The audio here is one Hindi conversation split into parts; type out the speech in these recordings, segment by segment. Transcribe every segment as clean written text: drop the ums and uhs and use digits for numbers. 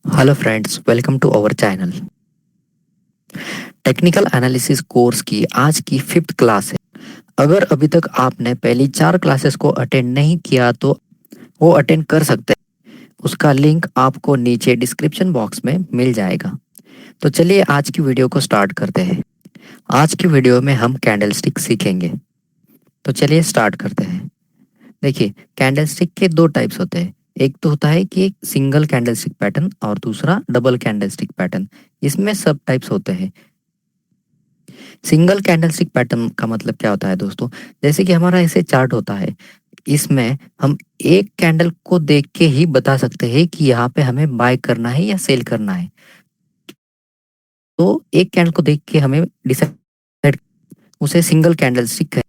Hello friends, welcome to our channel. Technical analysis course की आज की 5th क्लास है। अगर अभी तक आपने पहली 4 क्लासेस को अटेंड नहीं किया तो वो अटेंड कर सकते हैं। उसका लिंक आपको नीचे डिस्क्रिप्शन बॉक्स में मिल जाएगा। तो चलिए आज की वीडियो को स्टार्ट करते हैं। आज की वीडियो में हम कैंडलस्टिक सीखेंगे। तो चलिए स्टार्ट करते हैं। देखिए, कैंडलस्टिक के 2 टाइप्स होते हैं। एक तो होता है कि एक सिंगल कैंडलस्टिक पैटर्न और दूसरा डबल कैंडलस्टिक पैटर्न। इसमें सब टाइप्स होते हैं। सिंगल कैंडलस्टिक पैटर्न का मतलब क्या होता है दोस्तों? जैसे कि हमारा ऐसे चार्ट होता है, इसमें हम एक कैंडल को देख के ही बता सकते हैं कि यहाँ पे हमें बाय करना है या सेल करना है। तो एक कैंडल को देख के हमें डिसाइड, उसे सिंगल कैंडलस्टिक है।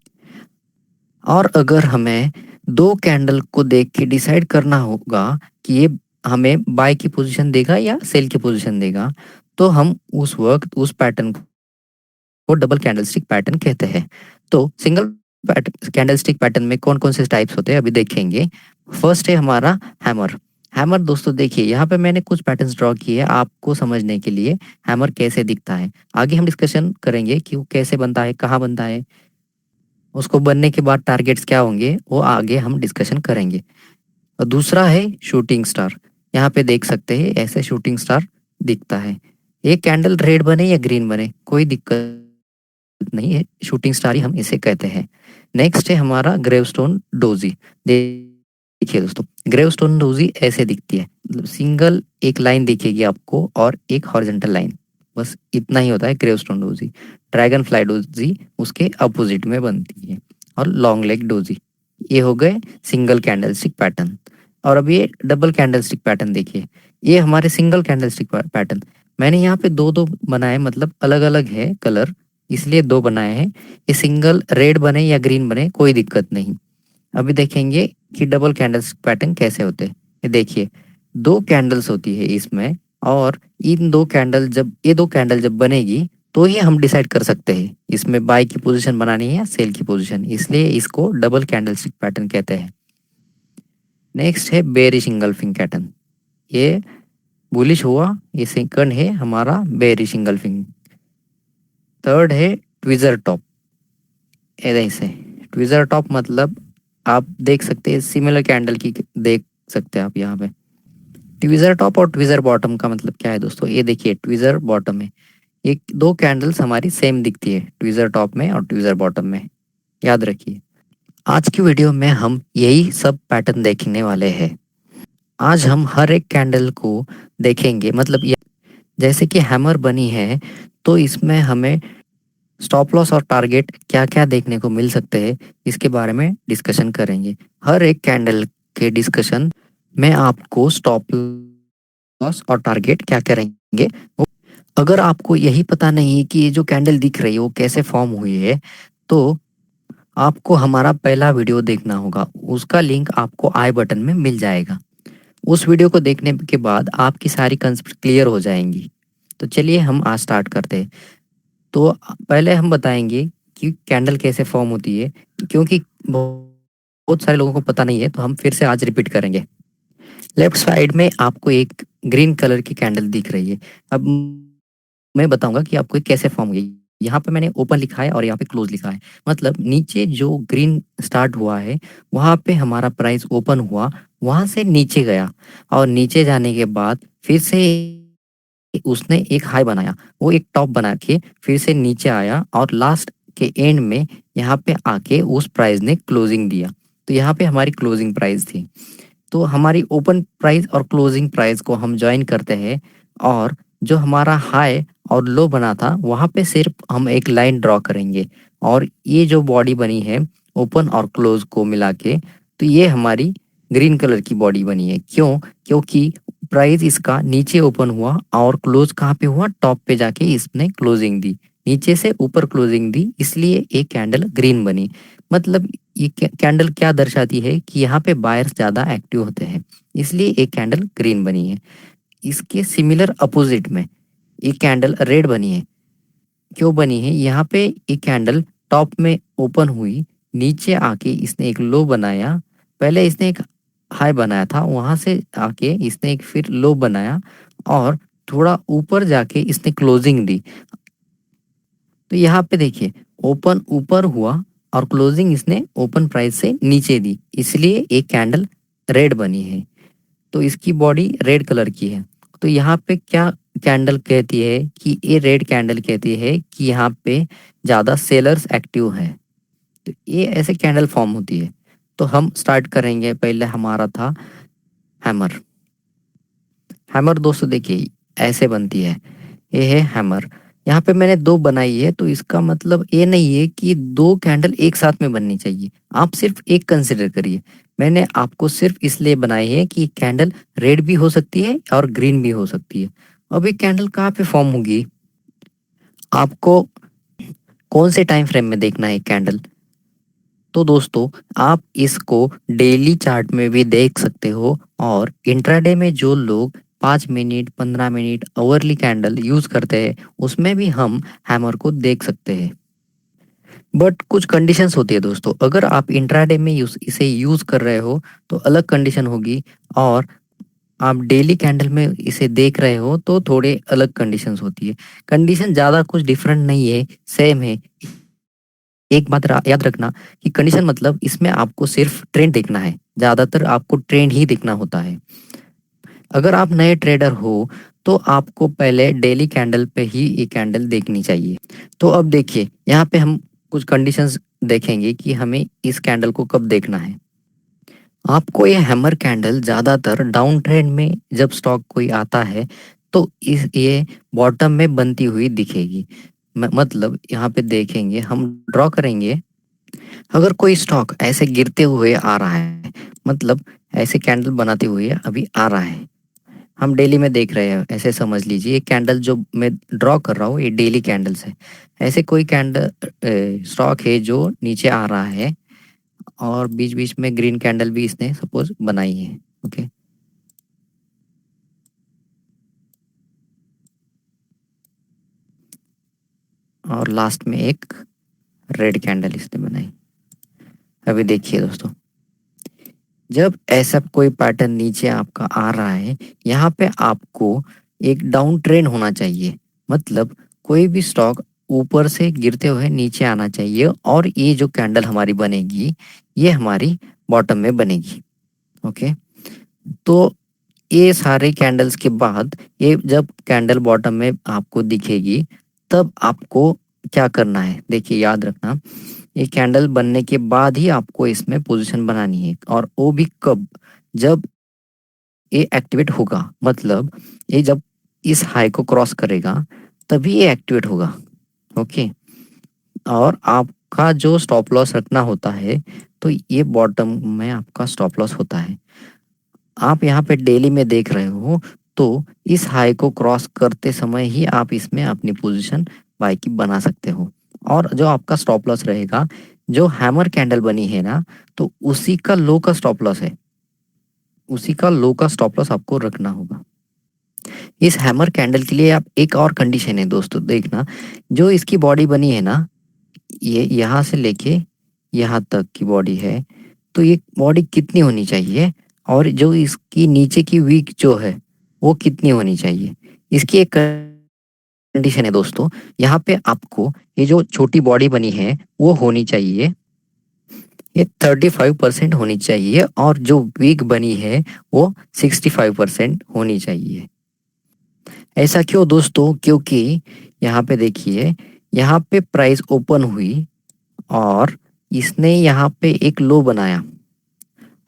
और अगर हमें दो कैंडल को देख के डिसाइड करना होगा कि ये हमें बाय की पोजीशन देगा या सेल की पोजीशन देगा, तो हम उस वक्त उस पैटर्न को डबल कैंडलस्टिक पैटर्न कहते हैं। तो सिंगल कैंडलस्टिक पैटर्न में कौन कौन से टाइप्स होते हैं अभी देखेंगे। फर्स्ट है हमारा हैमर। हैमर दोस्तों देखिए, यहाँ पे मैंने कुछ पैटर्न्स ड्रॉ किए हैं आपको समझने के लिए हैमर कैसे दिखता है। आगे हम डिस्कशन करेंगे कि वो कैसे बनता है, कहाँ बनता है, उसको बनने के बाद टारगेट्स क्या होंगे, वो आगे हम डिस्कशन करेंगे। और दूसरा है शूटिंग स्टार। यहाँ पे देख सकते हैं ऐसे शूटिंग स्टार दिखता है। ये कैंडल रेड बने या ग्रीन बने कोई दिक्कत नहीं है, शूटिंग स्टार ही हम इसे कहते हैं। नेक्स्ट है हमारा ग्रेवस्टोन डोजी। देखिए दोस्तों, ग्रेवस्टोन डोजी ऐसे दिखती है, मतलब सिंगल एक लाइन दिखेगी आपको और एक हॉरिजॉन्टल लाइन, बस इतना ही होता है gravestone doji. Dragon fly doji उसके अपोजिट में बनती है। और लॉन्ग लेग डोजी, ये हो गए सिंगल कैंडलस्टिक पैटर्न। और अब ये डबल कैंडलस्टिक पैटर्न देखिए, ये हमारे सिंगल कैंडलस्टिक पैटर्न। मैंने यहाँ पे दो दो बनाए, मतलब अलग अलग है कलर, इसलिए दो बनाए हैं। ये सिंगल रेड बने या ग्रीन बने कोई दिक्कत नहीं। अभी देखेंगे कि डबल कैंडल्स पैटर्न कैसे होते हैं। ये देखिए, दो कैंडल्स होती है इसमें, और इन दो कैंडल जब ये दो कैंडल जब बनेगी तो ही हम डिसाइड कर सकते हैं इसमें बाय की पोजीशन बनानी है या सेल की पोजीशन, इसलिए इसको डबल कैंडलस्टिक पैटर्न कहते हैं। नेक्स्ट है बेरिश इंगल्फिंग पैटर्न। ये बुलिश हुआ, ये सेकंड है हमारा बेरिश इंगल्फिंग। थर्ड है ट्विजर टॉप। ऐसे ट्विजर टॉप मतलब आप देख सकते हैं सिमिलर कैंडल की, देख सकते हैं आप यहाँ पे। ट्विजर टॉप और ट्विजर बॉटम का मतलब क्या है दोस्तों? ये देखिए, ट्विजर बॉटम में एक दो कैंडल्स हमारी सेम दिखती है, ट्विजर टॉप में और ट्विजर बॉटम में, याद रखिए। आज की वीडियो में हम यही सब पैटर्न देखने वाले हैं। आज हम हर एक कैंडल को देखेंगे, मतलब ये जैसे कि हैमर बनी है तो इसमें हमें स्टॉप लॉस और टारगेट क्या क्या देखने को मिल सकते हैं, इसके बारे में डिस्कशन करेंगे। हर एक कैंडल के डिस्कशन में आपको स्टॉप लॉस और टारगेट क्या क्या रहेंगे। अगर आपको यही पता नहीं है कि ये जो कैंडल दिख रही है वो कैसे फॉर्म हुई है, तो आपको हमारा पहला वीडियो देखना होगा, उसका लिंक आपको आई बटन में मिल जाएगा। उस वीडियो को देखने के बाद आपकी सारी कंसेप्ट क्लियर हो जाएंगी। तो चलिए हम आज स्टार्ट करते हैं। तो पहले हम बताएंगे कि कैंडल कैसे फॉर्म होती है, क्योंकि बहुत सारे लोगों को पता नहीं है, तो हम फिर से आज रिपीट करेंगे। लेफ्ट साइड में आपको एक ग्रीन कलर की कैंडल दिख रही है। अब मैं बताऊंगा कि आपको ये कैसे फॉर्म हुई। यहाँ पे मैंने ओपन लिखा है और यहाँ पे क्लोज लिखा है, मतलब नीचे जो ग्रीन स्टार्ट हुआ है वहाँ पे हमारा प्राइस ओपन हुआ, वहां से नीचे गया, और नीचे जाने के बाद फिर से उसने एक हाई बनाया, वो एक टॉप बना के फिर से नीचे आया, और लास्ट के एंड में यहाँ पे आके उस प्राइस ने क्लोजिंग दिया। तो यहाँ पे हमारी क्लोजिंग प्राइस थी। तो हमारी ओपन प्राइस और क्लोजिंग प्राइस को हम ज्वाइन करते हैं, और जो हमारा हाई और लो बना था वहाँ पे सिर्फ हम एक लाइन ड्रॉ करेंगे, और ये जो बॉडी बनी है ओपन और क्लोज को मिला के, तो ये हमारी ग्रीन कलर की बॉडी बनी है। क्यों? क्योंकि प्राइस इसका नीचे ओपन हुआ और क्लोज कहाँ पे हुआ, टॉप पे जाके इसने क्लोजिंग दी, नीचे से ऊपर क्लोजिंग दी, इसलिए एक कैंडल ग्रीन बनी। मतलब ये कैंडल क्या दर्शाती है कि यहाँ पे बायर्स ज़्यादा एक्टिव होते हैं, इसलिए एक कैंडल ग्रीन बनी है। इसके सिमिलर अपोजिट में एक कैंडल रेड बनी है। क्यों बनी है? यहाँ पे एक कैंडल टॉप में ओपन हुई, नीचे आके इसने एक लो बनाया, पहले इसने एक हाई बनाया था वहाँ से आके इसने एक फिर लो बनाया और थोड़ा ऊपर जाके इसने क्लोजिंग दी। तो यहाँ पे देखिए ओपन ऊपर हुआ और क्लोजिंग इसने ओपन प्राइस से नीचे दी, इसलिए एक कैंडल रेड बनी है। तो इसकी बॉडी रेड कलर की है। तो यहाँ पे क्या कैंडल कहती है कि ये रेड कैंडल कहती है कि यहाँ पे ज़्यादा सेलर्स एक्टिव हैं। तो ये ऐसे कैंडल फॉर्म होती है। तो हम स्टार्ट करेंगे, पहले हमारा था हैमर। हैमर दोस्तों देखिए ऐसे बनती है, ये है हैमर। यहाँ पे मैंने दो बनाई है, तो इसका मतलब ये नहीं है कि दो कैंडल एक साथ में बननी चाहिए, आप सिर्फ एक कंसिडर करिए। मैंने आपको सिर्फ इसलिए बनाई है कि कैंडल रेड भी हो सकती है और ग्रीन भी हो सकती है। अब ये कैंडल कहाँ पे फॉर्म होगी, आपको कौन से टाइम फ्रेम में देखना है कैंडल। तो दोस्तों आप इसको डेली चार्ट में भी देख सकते हो, और इंट्राडे में जो लोग 5 minute 15 minute hourly candle use करते हैं उसमें भी हम हैमर को देख सकते हैं। बट कुछ कंडीशंस होती है दोस्तों, अगर आप इंट्राडे में इसे यूज कर रहे हो तो अलग कंडीशन होगी, और आप डेली कैंडल में इसे देख रहे हो तो थोड़े अलग कंडीशंस होती है। कंडीशन ज़्यादा कुछ डिफरेंट नहीं है, सेम है। एक बात याद रखना कि कंडीशन मतलब इसमें आपको सिर्फ ट्रेंड देखना है, ज़्यादातर आपको ट्रेंड ही देखना होता है। अगर आप नए ट्रेडर हो तो आपको पहले डेली कैंडल पे ही ये कैंडल देखनी चाहिए। तो अब देखिए यहाँ पे हम कुछ कंडीशंस देखेंगे कि हमें इस कैंडल को कब देखना है। आपको ये हैमर कैंडल ज़्यादातर डाउन ट्रेंड में जब स्टॉक कोई आता है तो ये बॉटम में बनती हुई दिखेगी। मतलब यहाँ पे देखेंगे, हम ड्रॉ करेंगे, अगर कोई स्टॉक ऐसे गिरते हुए आ रहा है, मतलब ऐसे कैंडल बनाते हुए अभी आ रहा है, हम डेली में देख रहे हैं, ऐसे समझ लीजिए ये कैंडल जो मैं ड्रॉ कर रहा हूँ ये डेली कैंडल्स है। ऐसे कोई कैंडल स्टॉक है जो नीचे आ रहा है और बीच बीच में ग्रीन कैंडल भी इसने सपोज बनाई है, ओके। और लास्ट में एक रेड कैंडल इसने बनाई। अभी देखिए दोस्तों, जब ऐसा कोई पैटर्न नीचे आपका आ रहा है, यहाँ पे आपको एक डाउन ट्रेंड होना चाहिए, मतलब कोई भी स्टॉक ऊपर से गिरते हुए नीचे आना चाहिए, और ये जो कैंडल हमारी बनेगी ये हमारी बॉटम में बनेगी, ओके। तो ये सारे कैंडल्स के बाद ये जब कैंडल बॉटम में आपको दिखेगी तब आपको क्या करना है, देखिए याद रखना, ये कैंडल बनने के बाद ही आपको इसमें पोजीशन बनानी है, और वो भी कब, जब ये एक्टिवेट होगा, मतलब ये जब इस हाई को क्रॉस करेगा तभी ये एक्टिवेट होगा, ओके। और आपका जो स्टॉप लॉस रखना होता है तो ये बॉटम में आपका स्टॉप लॉस होता है। आप यहाँ पे डेली में देख रहे हो तो इस हाई को क्रॉस करते समय ही आप इसमें अपनी पोजीशन बाय की बना सकते हो। और जो आपका स्टॉप लॉस रहेगा, जो हैमर कैंडल बनी है ना, तो उसी का लो का स्टॉप लॉस है, उसी का लो का स्टॉप लॉस आपको रखना होगा। इस हैमर कैंडल के लिए आप एक और कंडीशन है दोस्तों, देखना, जो इसकी बॉडी बनी है ना, ये यहाँ से लेके यहाँ तक की बॉडी है, तो ये बॉडी कितनी होनी चाहिए, और जो इसकी नीचे की वीक जो है वो कितनी होनी चाहिए, इसकी एक कंडीशन है दोस्तों। यहाँ पे आपको ये जो छोटी बॉडी बनी है वो होनी चाहिए, ये 35% होनी चाहिए, और जो वीक बनी है वो 65% होनी चाहिए। ऐसा क्यों दोस्तों, क्योंकि यहाँ पे देखिए, यहाँ पे प्राइस ओपन हुई और इसने यहाँ पे एक लो बनाया,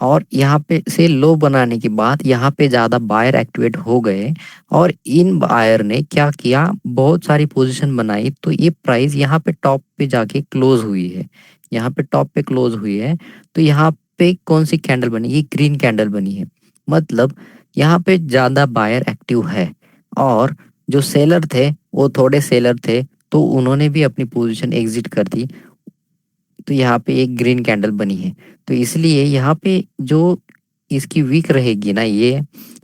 और यहाँ पे से लो बनाने के बाद यहाँ पे ज़्यादा बायर एक्टिवेट हो गए, और इन बायर ने क्या किया, बहुत सारी पोजीशन बनाई, तो ये प्राइस यहाँ पे टॉप पे जाके क्लोज हुई है, यहाँ पे टॉप पे क्लोज हुई है। तो यहाँ पे कौन सी कैंडल बनी, ये ग्रीन कैंडल बनी है, मतलब यहाँ पे ज़्यादा बायर एक्टिव है, और जो सेलर थे वो थोड़े सेलर थे तो उन्होंने भी अपनी पोजीशन एग्जिट कर दी। तो यहाँ पे एक ग्रीन कैंडल बनी है, तो इसलिए यहाँ पे जो इसकी वीक रहेगी ना, ये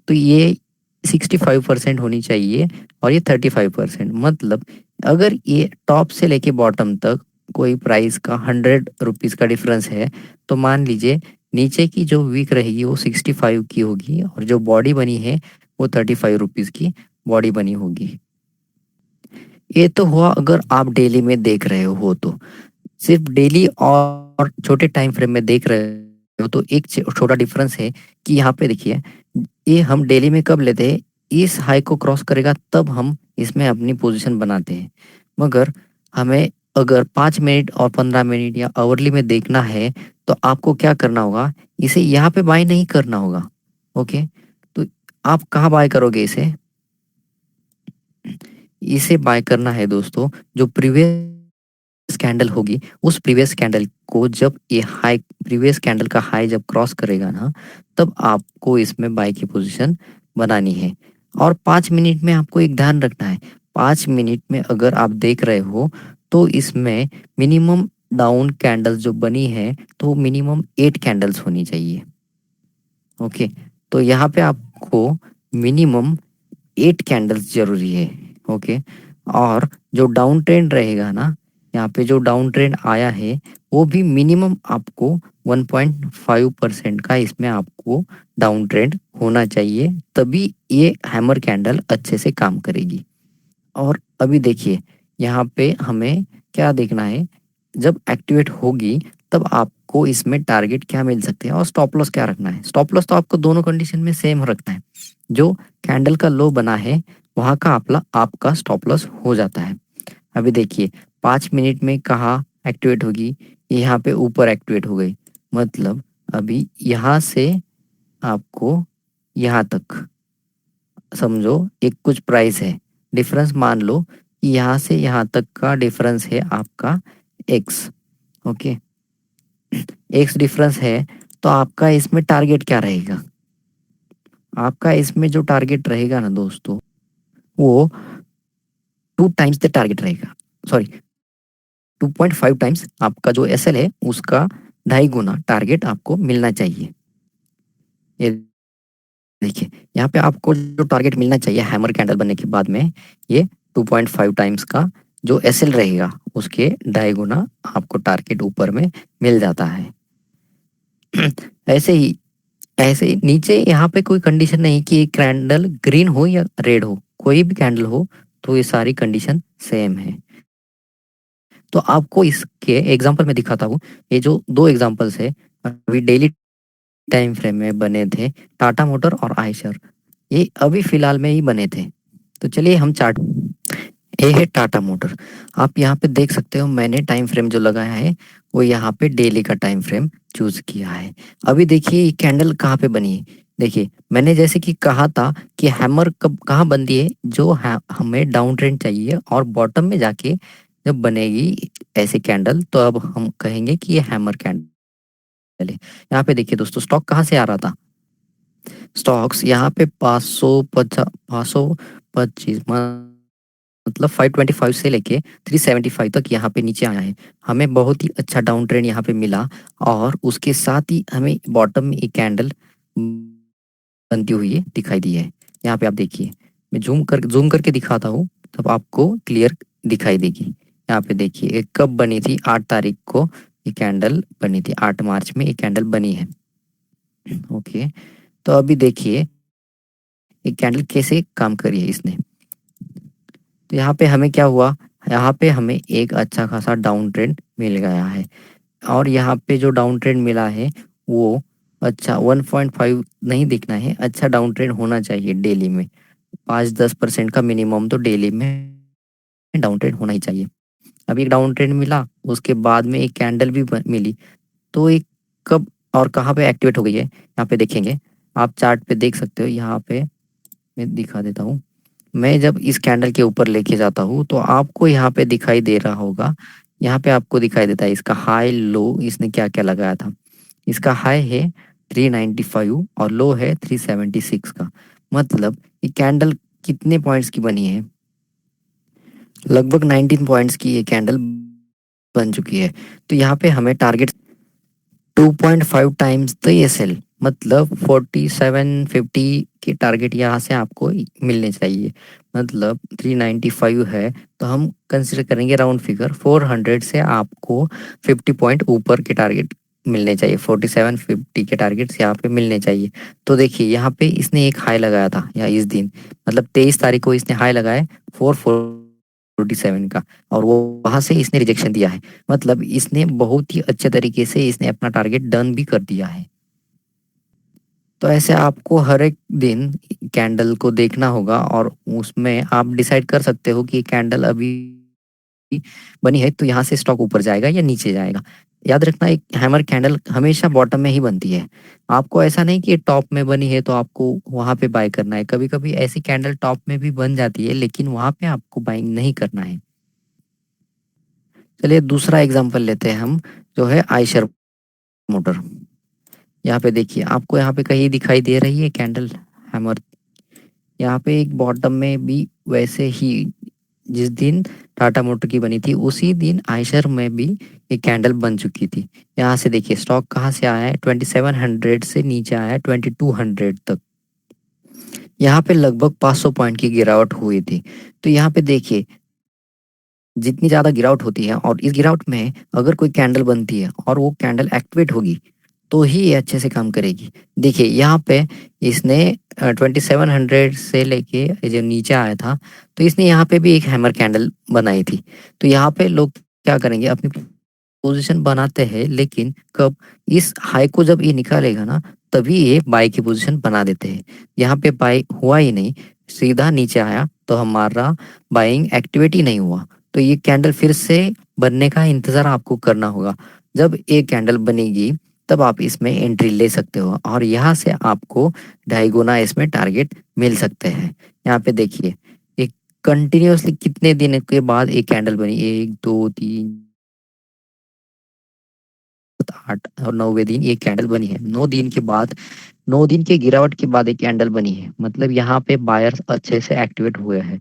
तो ये 65% होनी चाहिए, और ये 35%, मतलब अगर ये टॉप से लेके बॉटम तक कोई प्राइस का 100 रुपीज़ का डिफरेंस है, तो मान लीजिए नीचे की जो वीक रहेगी वो 65 की होगी और जो बॉडी बनी है वो 35 रुपीज़ की बॉडी बनी होगी। ये तो हुआ अगर आप डेली में देख रहे हो तो। सिर्फ डेली और छोटे टाइम फ्रेम में देख रहे हो तो एक छोटा डिफरेंस है कि यहाँ पे देखिए, ये हम डेली में कब लेते हैं, इस हाई को क्रॉस करेगा तब हम इसमें अपनी पोजीशन बनाते हैं। मगर हमें अगर 5 मिनट और 15 मिनट या आवरली में देखना है तो आपको क्या करना होगा, इसे यहाँ पे बाय नहीं करना होगा। ओके, तो आप कहाँ बाय करोगे इसे, इसे बाय करना है दोस्तों जो प्रीवियस कैंडल होगी, उस प्रीवियस कैंडल को जब ये हाई, प्रीवियस कैंडल का हाई जब क्रॉस करेगा ना, तब आपको इसमें बाय की पोजीशन बनानी है। और 5 मिनट में आपको एक ध्यान रखना है, 5 मिनट में अगर आप देख रहे हो तो इसमें मिनिमम डाउन कैंडल्स जो बनी है तो मिनिमम 8 कैंडल्स होनी चाहिए। ओके, तो यहाँ पे आपको मिनिमम 8 कैंडल्स जरूरी है। ओके, और जो डाउन ट्रेंड रहेगा ना, यहाँ पे जो डाउन ट्रेंड आया है वो भी मिनिमम आपको 1.5% का इसमें आपको डाउन ट्रेंड होना चाहिए, तभी ये हैमर कैंडल अच्छे से काम करेगी। और अभी देखिए यहाँ पे हमें क्या देखना है, जब एक्टिवेट होगी तब आपको इसमें टारगेट क्या मिल सकते हैं और स्टॉप लॉस क्या रखना है। स्टॉप लॉस तो आपको दोनों कंडीशन में सेम रखना है, जो कैंडल का लो बना है वहाँ का आपका स्टॉप लॉस हो जाता है। अभी देखिए 5 मिनट में कहाँ एक्टिवेट होगी, यहाँ पे ऊपर एक्टिवेट हो गई, मतलब अभी यहाँ से आपको यहाँ तक समझो एक कुछ प्राइस है, डिफरेंस मान लो कि यहाँ से यहाँ तक का डिफरेंस है आपका एक्स। ओके, एक्स डिफरेंस है, तो आपका इसमें टारगेट क्या रहेगा, आपका इसमें जो टारगेट रहेगा ना दोस्तों, वो 2 टाइम्स द टारगेट रहेगा, सॉरी 2.5 टाइम्स आपका जो एसएल है उसका 2.5 गुना टारगेट आपको मिलना चाहिए। ये देखिए यहाँ पे आपको जो टारगेट मिलना चाहिए हैमर कैंडल बनने के बाद में, ये 2.5 टाइम्स का जो एसएल रहेगा उसके 2.5 गुना आपको टारगेट ऊपर में मिल जाता है। ऐसे ही नीचे यहाँ पे कोई कंडीशन नहीं कि एक कैंडल ग्रीन हो या रेड हो, कोई भी कैंडल हो तो ये सारी कंडीशन सेम है। तो आपको इसके एग्जांपल में दिखाता हूँ, ये जो 2 एग्जांपल्स है अभी डेली टाइम फ्रेम में बने थे, टाटा मोटर और आयशर, ये अभी फिलहाल में ही बने थे। तो चलिए हम चार्ट, ये है टाटा मोटर। आप यहाँ पे देख सकते हो मैंने टाइम फ्रेम जो लगाया है वो यहाँ पे डेली का टाइम फ्रेम चूज किया है। अभी देखिए ये कैंडल कहाँ पे बनी है, देखिए मैंने जैसे कि कहा था कि हैमर कब कहाँ बनती है, जो हमें डाउन ट्रेंड चाहिए और बॉटम में जाके जब बनेगी ऐसे कैंडल तो अब हम कहेंगे कि ये हैमर कैंडल है। यहाँ पे देखिए दोस्तों स्टॉक कहाँ से आ रहा था, स्टॉक्स यहाँ पे 525 मतलब 525 से लेके 375 तक यहाँ पे नीचे आया है। हमें बहुत ही अच्छा डाउन ट्रेंड यहाँ पे मिला और उसके साथ ही हमें बॉटम में एक कैंडल बनती हुई दिखाई दी है। यहाँ पे आप देखिए, मैं जूम करके दिखाता हूँ तब आपको क्लियर दिखाई देगी। यहाँ पे देखिए ये कब बनी थी, 8 तारीख को ये कैंडल बनी थी, 8 मार्च में ये कैंडल बनी है। ओके, तो अभी देखिए ये कैंडल कैसे काम करी है इसने। तो यहाँ पे हमें क्या हुआ, यहाँ पे हमें एक अच्छा खासा डाउन ट्रेंड मिल गया है और यहाँ पे जो डाउन ट्रेंड मिला है वो अच्छा 1.5 नहीं दिखना है, अच्छा डाउन ट्रेंड होना चाहिए डेली में, 5-10% का मिनिमम तो डेली में डाउन ट्रेंड होना ही चाहिए। अभी एक डाउन ट्रेंड मिला, उसके बाद में एक कैंडल भी मिली, तो एक कब और कहाँ पे एक्टिवेट हो गई है यहाँ पे देखेंगे, आप चार्ट पे देख सकते हो। यहाँ पे मैं दिखा देता हूँ, मैं जब इस कैंडल के ऊपर लेके जाता हूँ तो आपको यहाँ पे दिखाई दे रहा होगा, यहाँ पे आपको दिखाई देता है इसका हाई लो इसने क्या क्या लगाया था। इसका हाई है 395 और लो है 376 का, मतलब ये कैंडल कितने पॉइंट्स की बनी है, लगभग 19 पॉइंट्स की ये कैंडल बन चुकी है। तो यहाँ पे हमें टारगेट 2.5 टाइम्स द एसएल, मतलब 4750 के टारगेट यहाँ से आपको मिलने चाहिए, मतलब 395 है तो हम कंसिडर करेंगे राउंड फिगर 400 से आपको 50 पॉइंट ऊपर के टारगेट मिलने चाहिए, 4750 के टारगेट्स यहाँ पे मिलने चाहिए। तो देखिए यहाँ पे इसने एक हाई लगाया था या इस दिन, मतलब 23 तारीख को इसने हाई लगाया 447 का, और वो वहां से इसने रिजेक्शन दिया है। मतलब इसने बहुत ही अच्छे तरीके से इसने अपना टारगेट डन भी कर दिया है। तो ऐसे आपको हर एक दिन कैंडल को देखना होगा, और उसमें आप डिसाइड कर सकते हो कि कैंडल अभी बनी है तो यहाँ से स्टॉक ऊपर जाएगा या नीचे जाएगा। याद रखना, एक हैमर कैंडल हमेशा बॉटम में ही बनती है। आपको ऐसा नहीं कि टॉप में बनी है तो आपको वहां पे बाय करना है। कभी कभी ऐसी कैंडल टॉप में भी बन जाती है, लेकिन वहां पे आपको बाइंग नहीं करना है। चलिए दूसरा एग्जांपल लेते हैं हम, जो है आयशर मोटर। यहाँ पे देखिए, आपको यहाँ पे कहीं दिखाई दे रही है कैंडल हैमर। यहाँ पे एक बॉटम में भी वैसे ही, जिस दिन टाटा मोटर की बनी थी उसी दिन आयशर में भी एक कैंडल बन चुकी थी। यहाँ से देखिए स्टॉक कहाँ से आया है, 2700 से नीचे आया है 2200 तक। यहाँ पे लगभग 500 पॉइंट की गिरावट हुई थी। तो यहाँ पे देखिए, जितनी ज़्यादा गिरावट होती है और इस गिरावट में अगर कोई कैंडल बनती है और वो कैंडल एक्टिवेट होगी तो ही ये अच्छे से काम करेगी। देखिए यहाँ पे इसने 2700 से लेके जो नीचे आया था, तो इसने यहाँ पे भी एक हैमर कैंडल बनाई थी। तो यहाँ पे लोग क्या करेंगे, अपनी पोजीशन बनाते हैं, लेकिन कब, इस हाई को जब ये निकालेगा ना, तभी ये बाई की पोजीशन बना देते हैं। यहाँ पे बाई हुआ ही नहीं, सीधा नीचे आया तो हमारा बाइंग एक्टिवेट ही नहीं हुआ। तो ये कैंडल फिर से बनने का इंतज़ार आपको करना होगा। जब एक कैंडल बनेगी तब आप इसमें एंट्री ले सकते हो, और यहाँ से आपको 2.5 गुना इसमें टारगेट मिल सकते हैं। यहाँ पे देखिए, एक कंटिन्यूअसली कितने दिन के बाद एक कैंडल बनी, 1 2 3 8 और 9वें दिन ये कैंडल बनी है। 9 दिन के बाद, 9 दिन के गिरावट के बाद एक कैंडल बनी है। मतलब यहाँ पे बायर्स अच्छे से एक्टिवेट हुए हैं,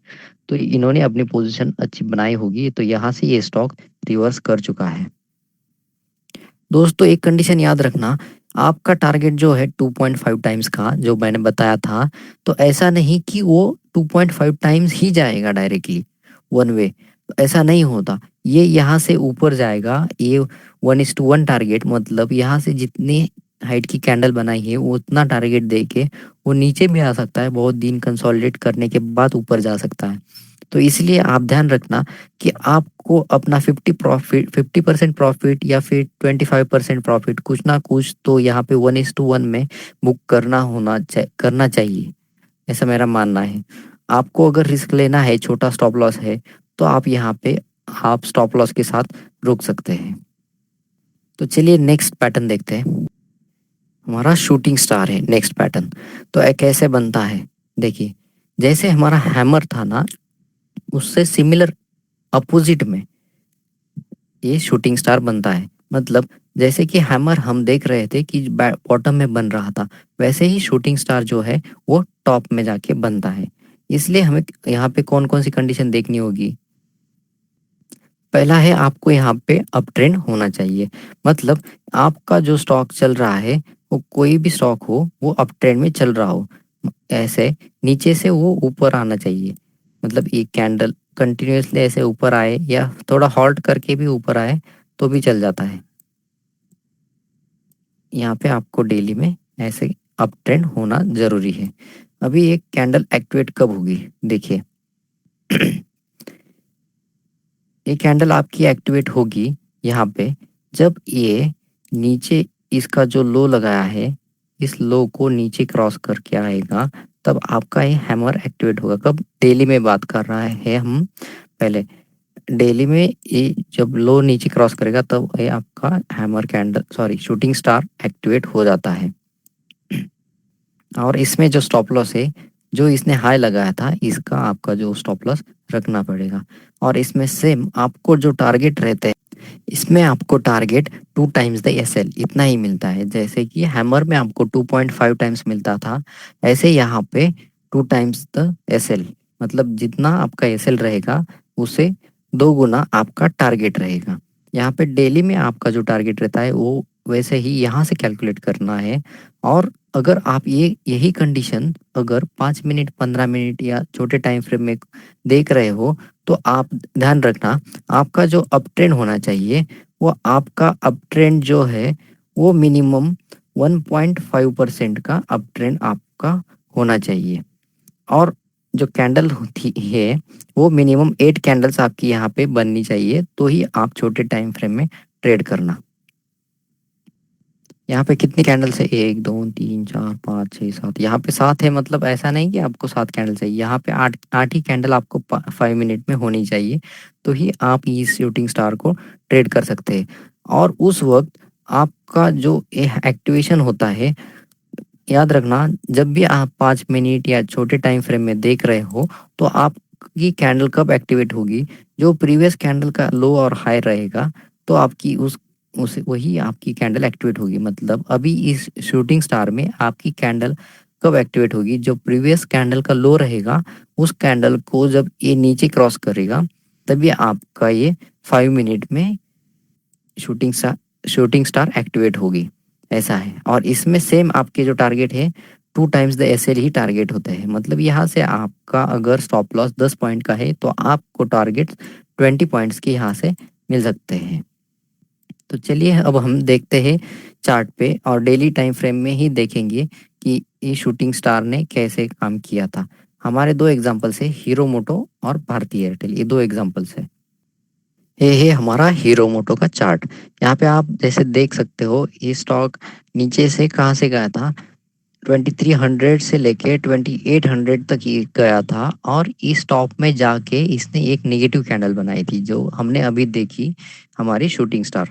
तो इन्होंने अपनी पोजीशन अच्छी बनाई होगी, तो यहाँ से ये स्टॉक रिवर्स कर चुका है। दोस्तों एक कंडीशन याद रखना, आपका टारगेट जो है 2.5 टाइम्स का जो मैंने बताया था, तो ऐसा नहीं कि वो 2.5 टाइम्स ही जाएगा डायरेक्टली वन वे, ऐसा नहीं होता। ये यहाँ से ऊपर जाएगा, ये 1:1 टारगेट, मतलब यहाँ से जितनी हाइट की कैंडल बनाई है वो उतना टारगेट दे के वो नीचे भी आ सकता है, बहुत दिन कंसोलिडेट करने के बाद ऊपर जा सकता है। तो इसलिए आप ध्यान रखना कि आपको अपना 50% प्रॉफिट या फिर 25% प्रॉफिट, कुछ ना कुछ तो यहाँ पे 1:1 में बुक करना चाहिए, ऐसा मेरा मानना है। आपको अगर रिस्क लेना है, छोटा स्टॉप लॉस है, तो आप यहाँ पे आप स्टॉप लॉस के साथ रुक सकते हैं। तो चलिए नेक्स्ट पैटर्न देखते हैं। हमारा शूटिंग स्टार है नेक्स्ट पैटर्न। तो कैसे बनता है, देखिए जैसे हमारा हैमर था ना, उससे सिमिलर अपोजिट में ये शूटिंग स्टार बनता है। मतलब जैसे कि हैमर हम देख रहे थे कि बॉटम में बन रहा था, वैसे ही शूटिंग स्टार जो है वो टॉप में जाके बनता है। इसलिए हमें यहाँ पे कौन कौन सी कंडीशन देखनी होगी। पहला है, आपको यहाँ पे अप ट्रेंड होना चाहिए। मतलब आपका जो स्टॉक चल रहा है, वो कोई भी स्टॉक हो, वो अप ट्रेंड में चल रहा हो, ऐसे नीचे से वो ऊपर आना चाहिए। मतलब ये कैंडल कंटिन्यूअसली ऐसे ऊपर आए या थोड़ा हॉल्ट करके भी ऊपर आए तो भी चल जाता है। यहाँ पे आपको डेली में ऐसे अप ट्रेंड होना जरूरी है। अभी एक कैंडल एक्टिवेट कब होगी, देखिए ये कैंडल आपकी एक्टिवेट होगी यहाँ पे जब ये नीचे, इसका जो लो लगाया है, इस लो को नीचे क्रॉस करके आएगा, तब आपका ये हैमर एक्टिवेट होगा। कब, डेली में बात कर रहा है हम, पहले डेली में ये जब लो नीचे क्रॉस करेगा तब ये आपका hammer candle, sorry shooting star activate हो जाता है। और इसमें जो स्टॉप लॉस है, जो इसने हाई लगाया था, इसका आपका जो स्टॉप लॉस रखना पड़ेगा। और इसमें सेम आपको जो टारगेट रहते हैं, इसमें आपको टारगेट 2 टाइम्स द एसएल इतना ही मिलता है। जैसे कि हैमर में आपको 2.5 टाइम्स मिलता था, ऐसे यहाँ पे 2 टाइम्स द एसएल, मतलब जितना आपका एसएल रहेगा उसे 2 गुना आपका टारगेट रहेगा। यहाँ पे डेली में आपका जो टारगेट रहता है वो वैसे ही यहाँ से कैलकुलेट करना है। और अगर आप ये यही कंडीशन अगर 5 मिनट 15 मिनट या छोटे टाइम फ्रेम में देख रहे हो, तो आप ध्यान रखना, आपका जो अप ट्रेंड होना चाहिए, वो आपका अप ट्रेंड जो है वो मिनिमम 1.5% का अप ट्रेंड आपका होना चाहिए। और जो कैंडल होती है वो मिनिमम 8 कैंडल्स आपकी यहाँ पे बननी चाहिए, तो ही आप छोटे टाइम फ्रेम में ट्रेड करना। यहाँ पे कितनी कैंडल्स है, 1 2 3 4 5 6 7, यहाँ पे 7 है। मतलब ऐसा नहीं कि आपको 7 कैंडल चाहिए, यहाँ पे 8 ही कैंडल आपको 5 मिनट में होनी चाहिए, तो ही आप इस शूटिंग स्टार को ट्रेड कर सकते हैं। और उस वक्त आपका जो एक्टिवेशन होता है, याद रखना, जब भी आप 5 मिनट या छोटे टाइम फ्रेम में देख रहे हो तो आपकी कैंडल कब एक्टिवेट होगी, जो प्रीवियस कैंडल का लो और हाई रहेगा, तो आपकी उस वही आपकी कैंडल एक्टिवेट होगी। मतलब अभी इस शूटिंग स्टार में आपकी कैंडल कब एक्टिवेट होगी, जो प्रीवियस कैंडल का लो रहेगा, उस कैंडल को जब ये नीचे क्रॉस करेगा, तभी आपका ये 5 मिनट में शूटिंग शूटिंग स्टार एक्टिवेट होगी। ऐसा है। और इसमें सेम आपके जो टारगेट है 2 टाइम्स द एसएल ही टारगेट होता है। मतलब यहाँ से आपका अगर स्टॉप लॉस 10 पॉइंट का है तो आपको टारगेट 20 पॉइंट्स के यहाँ से मिल सकते हैं। तो चलिए अब हम देखते हैं चार्ट पे, और डेली टाइम फ्रेम में ही देखेंगे कि ये शूटिंग स्टार ने कैसे काम किया था। हमारे 2 एग्जांपल्स है, हीरो मोटो और भारती एयरटेल, ये 2 एग्जांपल्स है। ये है हमारा हीरो मोटो का चार्ट। यहाँ पे आप जैसे देख सकते हो, ये स्टॉक नीचे से कहाँ से गया था, 2300 से लेके 2800 तक ये गया था, और इस टॉप में जाके इसने एक नेगेटिव कैंडल बनाई थी जो हमने अभी देखी, हमारी शूटिंग स्टार।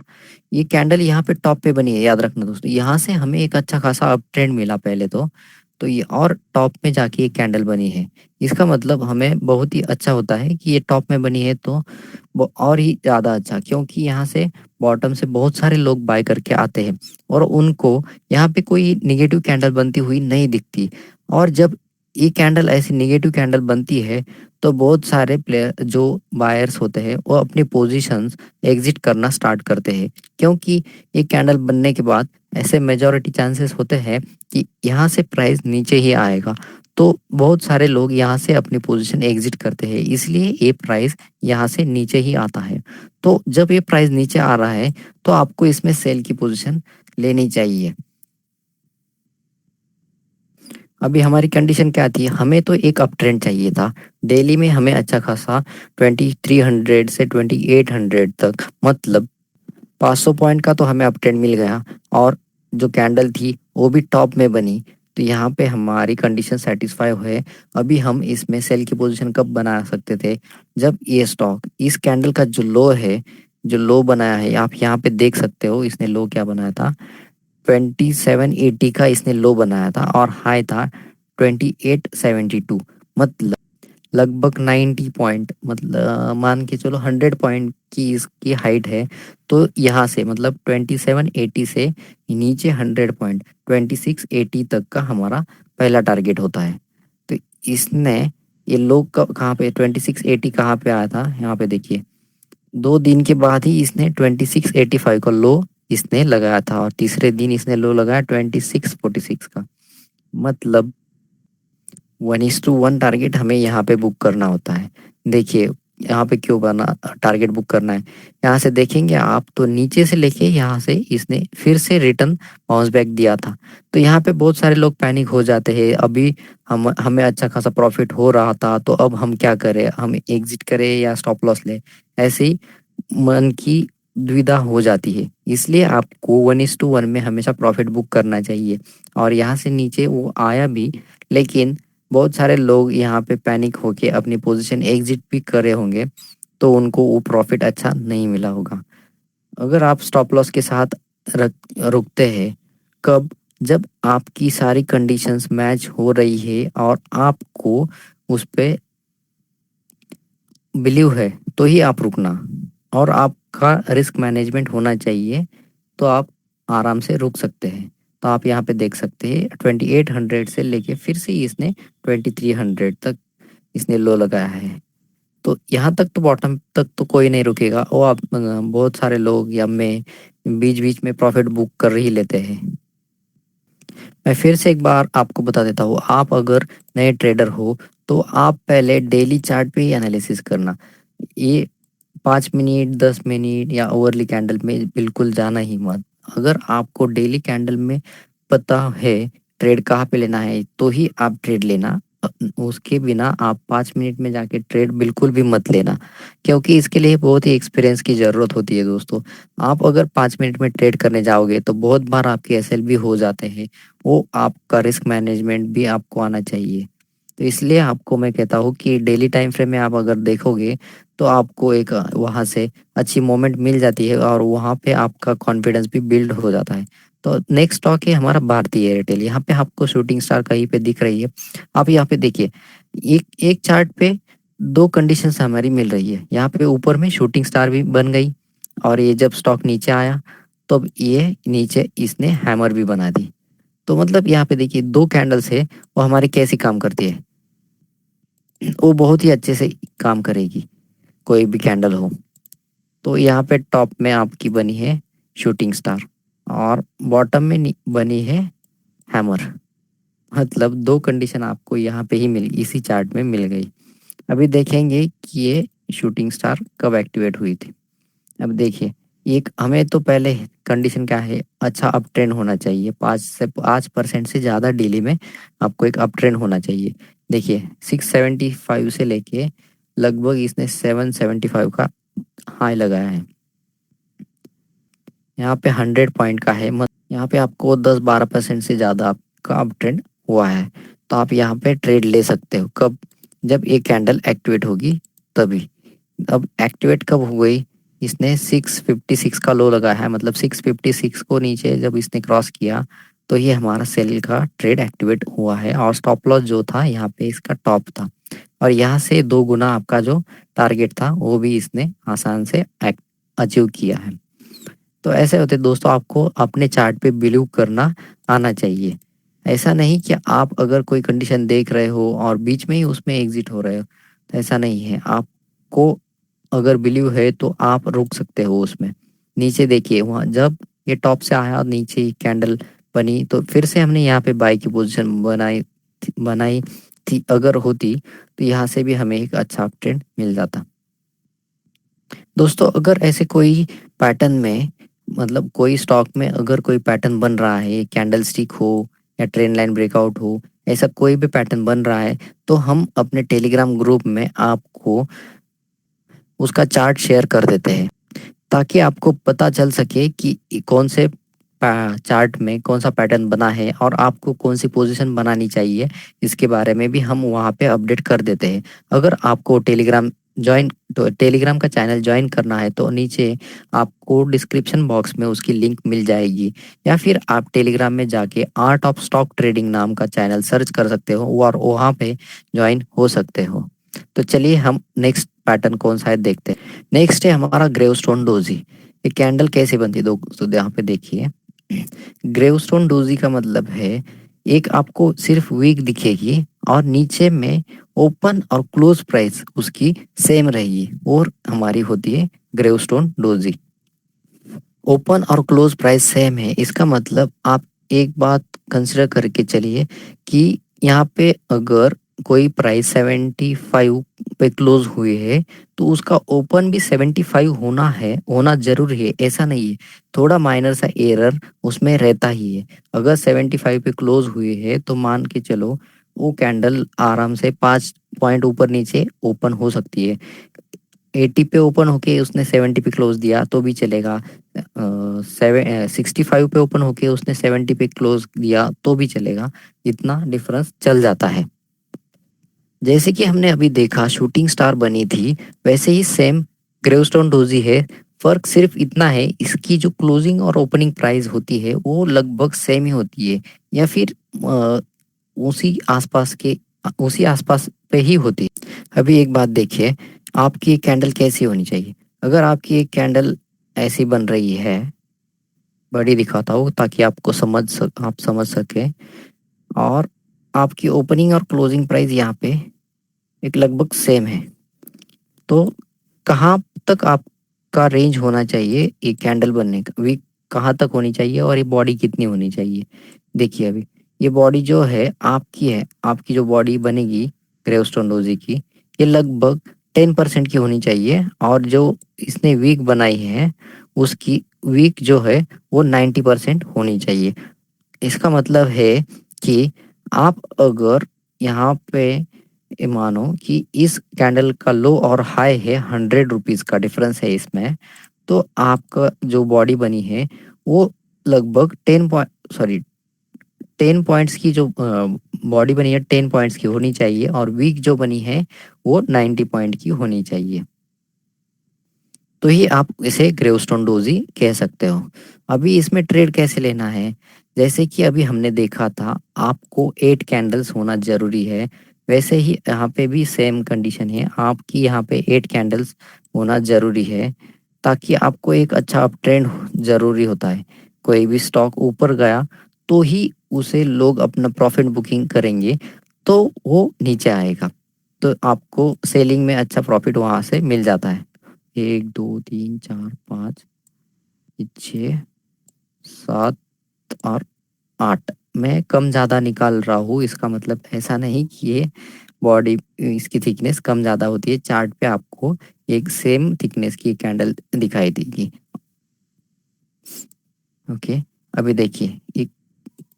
ये कैंडल यहाँ पे टॉप पे बनी है, याद रखना दोस्तों। यहाँ से हमें एक अच्छा खासा अप ट्रेंड मिला पहले तो ये और टॉप में जाके ये कैंडल बनी है। इसका मतलब हमें बहुत ही अच्छा होता है कि ये टॉप में बनी है, तो वो और ही ज़्यादा अच्छा, क्योंकि यहाँ से बॉटम से बहुत सारे लोग बाय करके आते हैं और उनको यहाँ पे कोई नेगेटिव कैंडल बनती हुई नहीं दिखती। और जब ये कैंडल ऐसी नेगेटिव कैंडल बनती है तो बहुत सारे प्लेयर जो बायर्स होते हैं वो अपनी पोजीशंस एग्जिट करना स्टार्ट करते हैं, क्योंकि ये कैंडल बनने के बाद ऐसे मेजॉरिटी चांसेस होते हैं कि यहाँ से प्राइस नीचे ही आएगा, तो बहुत सारे लोग यहाँ से अपनी पोजीशन एग्जिट करते हैं, इसलिए ये प्राइस यहाँ से नीचे ही आता है। तो जब ये प्राइस नीचे आ रहा है तो आपको इसमें सेल की पोजीशन लेनी चाहिए। अभी हमारी कंडीशन क्या थी, हमें तो एक अप ट्रेंड चाहिए था। डेली में हमें अच्छा खासा 2300 से 2800 तक, मतलब 500 पॉइंट का तो हमें अप ट्रेंड मिल गया, और जो कैंडल थी वो भी टॉप में बनी, तो यहाँ पे हमारी कंडीशन सेटिस्फाई हुए। अभी हम इसमें सेल की पोजीशन कब बना सकते थे, जब ये स्टॉक इस कैंडल का जो लो है, जो लो बनाया है, आप यहाँ पे देख सकते हो इसने लो क्या बनाया था, 2780 का इसने लो बनाया था, और हाई था 2872। मतलब लगभग 90 पॉइंट, मतलब मान के चलो 100 पॉइंट की इसकी हाइट है। तो यहाँ से मतलब 2780 से नीचे 100 पॉइंट 2680 तक का हमारा पहला टारगेट होता है। तो इसने ये लोग कहाँ पे 2680 कहाँ पे आया था, यहाँ पे देखिए, 2 दिन के बाद ही इसने 2685 का लो इसने लगाया था, और तीसरे दिन इसने लो लगाया 2646 का। मतलब 1:1 टारगेट हमें यहाँ पे बुक करना होता है। देखिए यहाँ पे क्यों बना टारगेट बुक करना है, यहाँ से देखेंगे आप तो नीचे से लेके यहाँ से इसने फिर से रिटर्न बाउंस बैक दिया था। तो यहाँ पे बहुत सारे लोग पैनिक हो जाते हैं, अभी हमें अच्छा खासा प्रॉफिट हो रहा था तो अब हम क्या करें, हम एग्जिट करें या स्टॉप लॉस ले, ऐसे ही मन की दुविधा हो जाती है। इसलिए आपको 1:1 में हमेशा प्रॉफिट बुक करना चाहिए। और यहाँ से नीचे वो आया भी, लेकिन बहुत सारे लोग यहाँ पे पैनिक होके अपनी पोजीशन एग्जिट भी करे होंगे, तो उनको वो प्रॉफिट अच्छा नहीं मिला होगा। अगर आप स्टॉप लॉस के साथ रुकते हैं, कब, जब आपकी सारी कंडीशंस मैच हो रही है और आपको उस पे बिलीव है, तो ही आप रुकना। और आपका रिस्क मैनेजमेंट होना चाहिए, तो आप आराम से रुक सकते हैं। तो आप यहाँ पे देख सकते हैं 2800 से लेके फिर से इसने 2300 तक इसने लो लगाया है। तो यहाँ तक तो बॉटम तक तो कोई नहीं रुकेगा, और आप बहुत सारे लोग या मैं बीच बीच में प्रॉफिट बुक कर ही लेते हैं। मैं फिर से एक बार आपको बता देता हूँ, आप अगर नए ट्रेडर हो तो आप पहले डेली चार्ट पे ही एनालिसिस करना। ये 5 मिनट 10 मिनट या ओवरली कैंडल में बिल्कुल जाना ही मत। अगर आपको डेली कैंडल में पता है ट्रेड कहाँ पे लेना है तो ही आप ट्रेड लेना। उसके बिना आप 5 मिनट में जाके ट्रेड बिल्कुल भी मत लेना, क्योंकि इसके लिए बहुत ही एक्सपीरियंस की ज़रूरत होती है दोस्तों। आप अगर 5 मिनट में ट्रेड करने जाओगे तो बहुत बार आपके एसएल भी हो जाते हैं। वो आपका रिस्क मैनेजमेंट भी आपको आना चाहिए। तो इसलिए आपको मैं कहता हूँ कि डेली टाइम फ्रेम में आप अगर देखोगे तो आपको एक वहाँ से अच्छी मोमेंट मिल जाती है और वहाँ पे आपका कॉन्फिडेंस भी बिल्ड हो जाता है। तो नेक्स्ट स्टॉक है हमारा भारती एयरटेल। यहाँ पे आपको शूटिंग स्टार कहीं पे दिख रही है। आप यहाँ पे देखिए, एक एक चार्ट पे दो कंडीशंस हमारी मिल रही है। यहाँ पे ऊपर में शूटिंग स्टार भी बन गई और ये जब स्टॉक नीचे आया तो ये नीचे इसने हैमर भी बना दी। तो मतलब यहाँ पे देखिए दो कैंडल्स है, वो हमारी कैसी काम करती है, वो बहुत ही अच्छे से काम करेगी कोई भी कैंडल हो। तो यहाँ पे टॉप में आपकी बनी है शूटिंग स्टार और बॉटम में बनी है हैमर। मतलब दो कंडीशन आपको यहाँ पे ही मिल इसी चार्ट में मिल गई। अभी देखेंगे कि ये शूटिंग स्टार कब एक्टिवेट हुई थी। अब देखिए, एक हमें तो पहले कंडीशन क्या है, अच्छा अप ट्रेंड होना चाहिए। 5% से ज़्यादा डेली में आपको एक अप ट्रेंड होना चाहिए। देखिए 675 से लेके लगभग इसने 775 का हाई लगाया है। यहाँ पे 100 पॉइंट का है, मत यहाँ पे आपको 10-12% से ज़्यादा आपका अप ट्रेंड हुआ है। तो आप यहाँ पे ट्रेड ले सकते हो कब, जब एक कैंडल एक्टिवेट होगी तभी। अब एक्टिवेट कब हो गई, इसने 656 का लो लगाया है, मतलब 656 को नीचे जब इसने क्रॉस किया तो ये हमारा सेल का ट्रेड एक्टिवेट हुआ है। और स्टॉप लॉस जो था यहाँ पे इसका टॉप था और यहाँ से 2 गुना आपका जो टारगेट था वो भी इसने आसान से अचीव किया है। तो ऐसे होते दोस्तों, आपको अपने चार्ट पे बिलीव करना आना चाहिए। ऐसा नहीं कि आप अगर कोई कंडीशन देख रहे हो और बीच में ही उसमें एग्जिट हो रहे हो, तो ऐसा नहीं है। आपको अगर बिलीव है तो आप रुक सकते हो उसमें। नीचे देखिए, वहाँ जब ये टॉप से आया और नीचे ही कैंडल बनी तो फिर से हमने यहाँ पे बाई की पोजीशन बनाई थी। अगर होती तो यहाँ से भी हमें एक अच्छा ट्रेंड मिल जाता। दोस्तों अगर ऐसे कोई पैटर्न में, मतलब कोई स्टॉक में अगर कोई पैटर्न बन रहा है, कैंडल स्टिक हो या ट्रेंड लाइन ब्रेकआउट हो, ऐसा कोई भी पैटर्न बन रहा है तो हम अपने टेलीग्राम ग्रुप में आपको उसका चार्ट शेयर कर देते हैं, ताकि आपको पता चल सके कि कौन से चार्ट में कौन सा पैटर्न बना है और आपको कौन सी पोजीशन बनानी चाहिए। इसके बारे में भी हम वहाँ पे अपडेट कर देते हैं। अगर आपको टेलीग्राम का चैनल ज्वाइन करना है तो नीचे आपको डिस्क्रिप्शन बॉक्स में उसकी लिंक मिल जाएगी, या फिर आप टेलीग्राम में जाके आर्ट ऑफ स्टॉक ट्रेडिंग नाम का चैनल सर्च कर सकते हो और वहाँ पे ज्वाइन हो सकते हो। तो चलिए हम नेक्स्ट पैटर्न कौन सा है देखते हैं। नेक्स्ट है हमारा ग्रेवस्टोन डोजी। ये कैंडल कैसे बनती है दोस्तों, यहाँ पे देखिए। ग्रेवस्टोन डोजी का मतलब है, एक आपको सिर्फ वीक दिखेगी और नीचे में ओपन और क्लोज प्राइस उसकी सेम रहेगी, और हमारी होती है ग्रेवस्टोन डोजी। ओपन और क्लोज प्राइस सेम है, इसका मतलब आप एक बात कंसिडर करके चलिए कि यहाँ पे अगर कोई प्राइस 75 पे क्लोज हुई है तो उसका ओपन भी 75 होना जरूरी है, ऐसा नहीं है। थोड़ा माइनर सा एरर उसमें रहता ही है। अगर 75 पे क्लोज हुई है तो मान के चलो वो कैंडल आराम से 5 पॉइंट ऊपर नीचे ओपन हो सकती है। 80 पे ओपन होके उसने 70 पे क्लोज दिया तो भी चलेगा। 65 पे ओपन होके उसने 70 पे क्लोज दिया तो भी चलेगा। इतना डिफरेंस चल जाता है। जैसे कि हमने अभी देखा शूटिंग स्टार बनी थी, वैसे ही सेम ग्रेवस्टोन डोजी है। फर्क सिर्फ इतना है, इसकी जो क्लोजिंग और ओपनिंग प्राइस होती है वो लगभग सेम ही होती है, या फिर अ, उसी आसपास के उसी आसपास पे ही होती है। अभी एक बात देखिए, आपकी एक कैंडल कैसी होनी चाहिए। अगर आपकी एक कैंडल ऐसी बन रही है, बड़ी दिखाता हूँ ताकि आप समझ सके, और आपकी ओपनिंग और क्लोजिंग प्राइस यहाँ पे एक लगभग सेम है, तो कहाँ तक आपका रेंज होना चाहिए एक कैंडल बनने का, वीक कहाँ तक होनी चाहिए और ये बॉडी कितनी होनी चाहिए। देखिए अभी ये बॉडी जो है, आपकी जो बॉडी बनेगी ग्रेवस्टोन डोजी की, ये लगभग 10% की होनी चाहिए, और जो इसने वीक बनाई है उसकी वीक जो है वो 90% होनी चाहिए। इसका मतलब है कि आप अगर यहाँ पे मानो कि इस कैंडल का लो और हाई है 100 रुपीज़ का डिफरेंस है इसमें, तो आपका जो बॉडी बनी है वो लगभग 10 पॉइंट्स की जो बॉडी बनी है 10 पॉइंट्स की होनी चाहिए, और वीक जो बनी है वो 90 पॉइंट की होनी चाहिए। तो ही आप इसे ग्रेवस्टोन डोजी कह सकते हो। अभी इसमें ट्रेड कैसे लेना है, जैसे कि अभी हमने देखा था आपको 8 कैंडल्स होना ज़रूरी है, वैसे ही यहाँ पे भी सेम कंडीशन है, आपकी यहाँ पे 8 कैंडल्स होना ज़रूरी है, ताकि आपको एक अच्छा अप ट्रेंड ज़रूरी होता है। कोई भी स्टॉक ऊपर गया तो ही उसे लोग अपना प्रॉफिट बुकिंग करेंगे, तो वो नीचे आएगा, तो आपको सेलिंग में अच्छा प्रॉफिट वहाँ से मिल जाता है। 1 2 3 4 5 6 7 और 8 मैं कम ज़्यादा निकाल रहा हूँ, इसका मतलब ऐसा नहीं कि ये बॉडी इसकी थिकनेस कम ज़्यादा होती है। चार्ट पे आपको एक सेम थिकनेस की कैंडल दिखाई देगी। ओके, अभी देखिए ये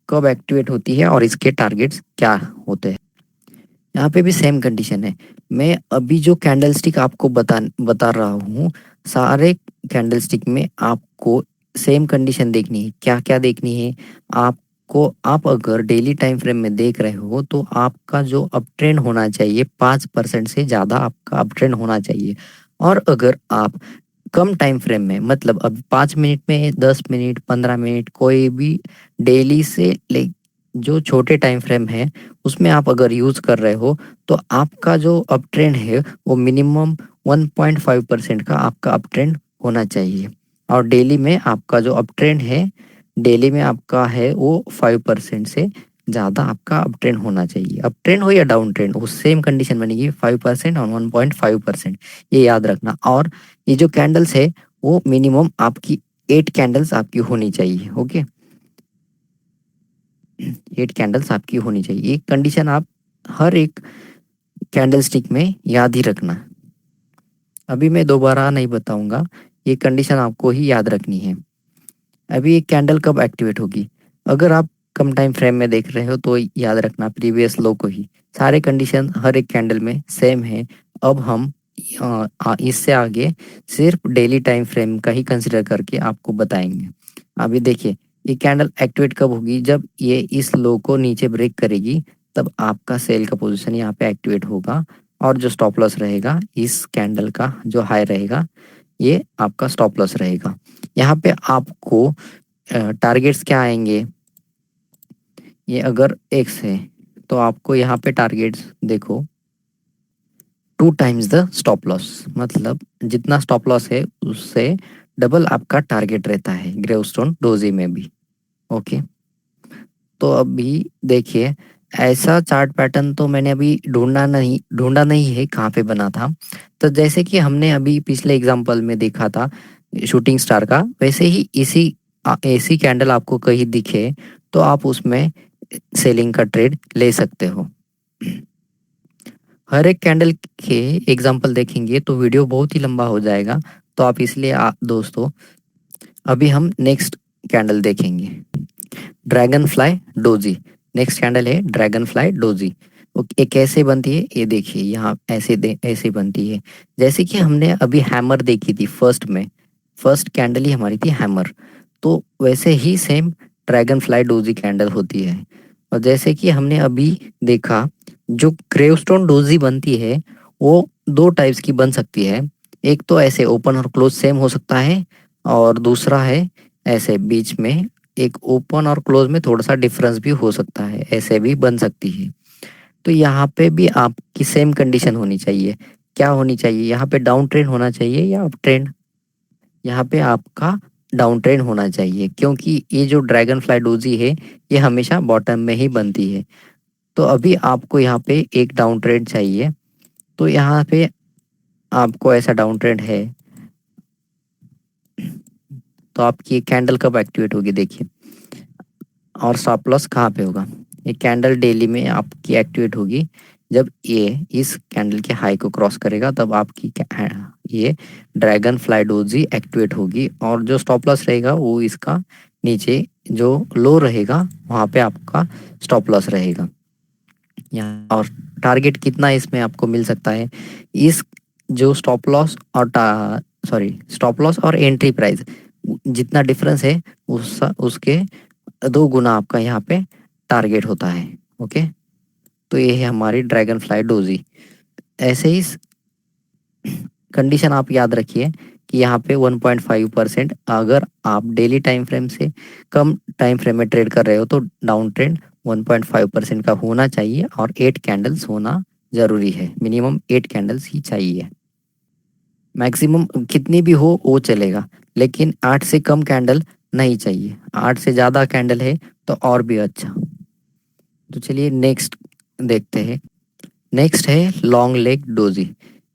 कब एक्टिवेट होती है और इसके टारगेट्स क्या होते हैं। यहाँ पे भी सेम कंडीशन है। मैं अभी जो कैंडलस्टिक आपको बता रहा हूँ, सारे कैंडलस्टिक में आपको सेम कंडीशन देखनी है। क्या क्या देखनी है आपको, आप अगर डेली टाइम फ्रेम में देख रहे हो तो आपका जो अप ट्रेंड होना चाहिए 5% से ज़्यादा आपका अप ट्रेंड होना चाहिए। और अगर आप कम टाइम फ्रेम में, मतलब अब 5 मिनट में, 10 मिनट, 15 मिनट, कोई भी डेली से ले जो छोटे टाइम फ्रेम है उसमें आप अगर यूज़ कर रहे हो, तो आपका जो अप ट्रेंड है वो मिनिमम 1.5% का आपका अप ट्रेंड होना चाहिए। और डेली में आपका जो अप ट्रेंड है, डेली में आपका है वो 5% से ज़्यादा आपका अप ट्रेंड होना चाहिए। अप ट्रेंड हो या डाउन ट्रेंड, वो सेम कंडीशन बनेगी, 5% और 1.5%, ये याद रखना। और ये जो कैंडल्स है वो मिनिमम आपकी 8 कैंडल्स आपकी होनी चाहिए। ओके, 8 कैंडल्स आपकी होनी चाहिए, ये कंडीशन आप हर एक कैंडल स्टिक में याद ही रखना। अभी मैं दोबारा नहीं बताऊंगा, ये कंडीशन आपको ही याद रखनी है। अभी ये कैंडल कब एक्टिवेट होगी, अगर आप कम टाइम फ्रेम में देख रहे हो तो याद रखना प्रीवियस लो को ही। सारे कंडीशन हर एक कैंडल में सेम है। अब हम इससे आगे सिर्फ डेली टाइम फ्रेम का ही कंसिडर करके आपको बताएंगे। अभी देखिए ये कैंडल एक्टिवेट कब होगी, जब ये इस लो को नीचे ब्रेक करेगी, तब आपका सेल का पोजीशन यहाँ पे एक्टिवेट होगा। और जो स्टॉप लॉस रहेगा इस कैंडल का, जो हाई रहेगा, ये आपका स्टॉप लॉस रहेगा। यहाँ पे आपको टारगेट्स क्या आएंगे, ये अगर एक्स है तो आपको यहाँ पे टारगेट्स देखो 2 टाइम्स द स्टॉप लॉस, मतलब जितना स्टॉप लॉस है उससे डबल आपका टारगेट रहता है ग्रेवस्टोन डोजी में भी। ओके, तो अभी देखिए ऐसा चार्ट पैटर्न तो मैंने अभी ढूंढा नहीं है कहाँ पे बना था। तो जैसे कि हमने अभी पिछले एग्जांपल में देखा था शूटिंग स्टार का, वैसे ही ऐसी कैंडल आपको कहीं दिखे तो आप उसमें सेलिंग का ट्रेड ले सकते हो। हर एक कैंडल के एग्जांपल देखेंगे तो वीडियो बहुत ही लंबा हो जाएगा, तो आप इसलिए दोस्तों अभी हम नेक्स्ट कैंडल देखेंगे, dragon fly doji. Next candle है ड्रैगन फ्लाई डोजी। ये कैसे बनती है, ये देखिए यहाँ ऐसे बनती है। जैसे कि हमने अभी हैमर देखी थी फर्स्ट में, फर्स्ट कैंडल ही हमारी थी हैमर, तो वैसे ही same dragonfly doji candle होती है। और जैसे कि हमने अभी देखा जो ग्रेवस्टोन डोजी बनती है वो 2 टाइप्स की बन सकती है। एक तो ऐसे ओपन और क्लोज सेम हो सकता है, और दूसरा है ऐसे बीच में एक ओपन और क्लोज में थोड़ा सा डिफरेंस भी हो सकता है, ऐसे भी बन सकती है। तो यहाँ पे भी आपकी सेम कंडीशन होनी चाहिए। क्या होनी चाहिए, यहाँ पे डाउन ट्रेंड होना चाहिए या अप ट्रेंड, यहाँ पे आपका डाउन ट्रेंड होना चाहिए, क्योंकि ये जो ड्रैगन फ्लाई डोजी है ये हमेशा बॉटम में ही बनती है। तो अभी आपको यहाँ पे एक डाउन ट्रेंड चाहिए, तो यहाँ पे आपको ऐसा डाउन ट्रेंड है, तो आपकी कैंडल कब एक्टिवेट होगी देखिए। और स्टॉप लॉस कहाँ पे होगा, ये कैंडल डेली में आपकी एक्टिवेट होगी जब ये इस कैंडल के हाई को क्रॉस करेगा तब आपकी ये ड्रैगन फ्लाई डोजी एक्टिवेट होगी, और जो स्टॉप लॉस रहेगा वो इसका नीचे जो लो रहेगा वहाँ पे आपका स्टॉप लॉस रहेगा यहाँ। और टारगेट कितना इसमें आपको मिल सकता है, इस जो स्टॉप लॉस और स्टॉप लॉस और एंट्री प्राइस जितना डिफरेंस है उसके 2 गुना आपका यहाँ पे टारगेट होता है। ओके, तो ये है हमारी ड्रैगन फ्लाई डोजी। ऐसे ही कंडीशन आप याद रखिए कि यहाँ पे 1.5% अगर आप डेली टाइम फ्रेम से कम टाइम फ्रेम में ट्रेड कर रहे हो तो डाउन ट्रेंड 1.5% का होना चाहिए और 8 कैंडल्स होना ज़रूरी है, मिनिमम 8 कैंडल्स ही चाहिए। मैक्सिमम कितनी भी हो वो चलेगा, लेकिन 8 से कम कैंडल नहीं चाहिए, 8 से ज़्यादा कैंडल है तो और भी अच्छा। तो चलिए नेक्स्ट देखते हैं। नेक्स्ट है लॉन्ग लेग डोजी।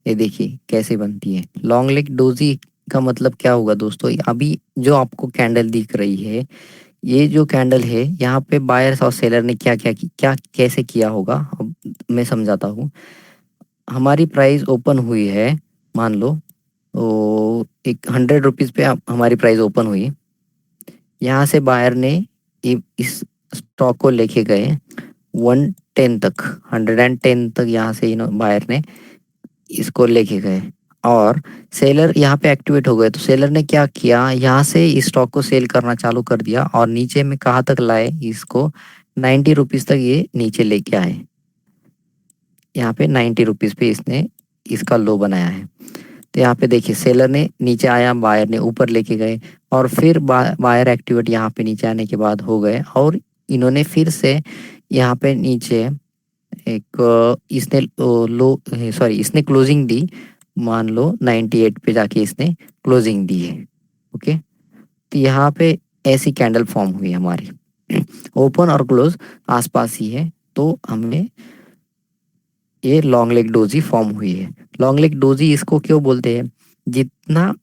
ये देखिए कैसे बनती है लॉन्ग लेग डोजी। का मतलब क्या होगा दोस्तों, अभी जो आपको कैंडल दिख रही है, ये जो कैंडल है यहाँ पे बायर्स और सेलर ने क्या कैसे किया होगा, अब मैं समझाता हूँ। हमारी प्राइस ओपन हुई है, मान लो तो एक 100 रुपीज़ पे हमारी प्राइस ओपन हुई। यहाँ से बायर ने इस स्टॉक को लेके गए 110 तक, 110 तक यहाँ से बायर ने इसको लेके गए, और सेलर यहाँ पे एक्टिवेट हो गए। तो सेलर ने क्या किया, यहाँ से इस स्टॉक को सेल करना चालू कर दिया और नीचे में कहाँ तक लाए इसको, 90 रुपीज़ तक ये नीचे लेके आए। यहाँ पे 90 रुपीज़ पे इसने इसका लो बनाया है। तो यहाँ पे देखिए सेलर ने नीचे आया, बायर ने ऊपर लेके गए, और फिर बायर एक्टिवेट यहाँ पे नीचे आने के बाद हो गए, और इन्होंने फिर से यहाँ पे नीचे एक इसने लो सॉरी इसने क्लोजिंग दी, मान लो 98 पे जाके इसने क्लोजिंग दी है। ओके, तो यहाँ पे ऐसी कैंडल फॉर्म हुई हमारी, ओपन और क्लोज आसपास ही है, तो हमें ये लॉन्ग लेग डोजी फॉर्म हुई है। लॉन्ग लेग डोजी इसको क्यों बोलते हैं, जितना